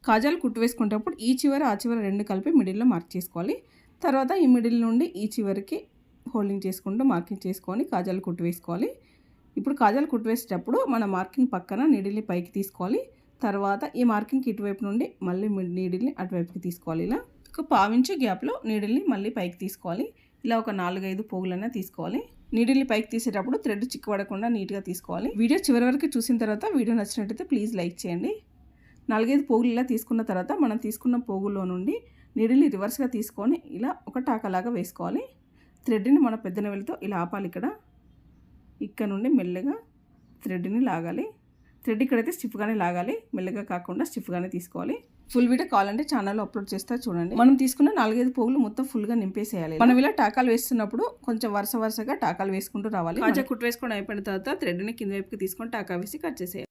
కాజాలు కుట్టు వేసుకునేటప్పుడు ఈ చివర ఆ చివర రెండు కలిపి మిడిల్లో మార్క్ చేసుకోవాలి. తర్వాత ఈ మిడిల్ నుండి ఈ చివరికి హోల్డింగ్ చేసుకుంటూ మార్కింగ్ చేసుకొని కాజాలు కుట్టు వేసుకోవాలి. ఇప్పుడు కాజాలు కుట్టు వేసేటప్పుడు మన మార్కింగ్ పక్కన నీడిల్ని పైకి తీసుకోవాలి. తర్వాత ఈ మార్కింగ్కి ఇటువైపు నుండి మళ్ళీ నీడిల్ని అటువైపుకి తీసుకోవాలి. ఇలా ఒక పావించు గ్యాప్లో నీడిల్ని మళ్ళీ పైకి తీసుకోవాలి. ఇలా ఒక 4-5 పోగులైనా తీసుకోవాలి. నీడిల్ని పైకి తీసేటప్పుడు థ్రెడ్ చిక్కుపడకుండా నీట్గా తీసుకోవాలి. వీడియో చివరి వరకు చూసిన తర్వాత వీడియో నచ్చినట్టయితే ప్లీజ్ లైక్ చేయండి. 4-5 పోగులు ఇలా తీసుకున్న తర్వాత మనం తీసుకున్న పోగుల్లో నుండి నీడిల్ని రివర్స్గా తీసుకొని ఇలా ఒక టాకాలాగా వేసుకోవాలి. థ్రెడ్ని మన పెద్ద నెవెలతో ఇలా ఆపాలి. ఇక్కడ నుండి మెల్లగా థ్రెడ్ని లాగాలి. థ్రెడ్ ఇక్కడైతే స్టిఫ్గానే లాగాలి, మెల్లగా కాకుండా స్టిఫ్గానే తీసుకోవాలి. ఫుల్ వీడియో కావాలంటే ఛానల్లో అప్లోడ్ చేస్తా చూడండి. మనం తీసుకున్న 4-5 పోగులు మొత్తం ఫుల్గా నింపేసేయాలి. మనం ఇలా టాకాలు వేస్తున్నప్పుడు కొంచెం వరుసగా టాకాలు వేసుకుంటూ రావాలి. కాజా కుట్టు వేసుకొని అయిపోయిన తర్వాత థ్రెడ్ని కింద వైపుకి తీసుకొని టాకా వేసి కట్ చేసేయాలి.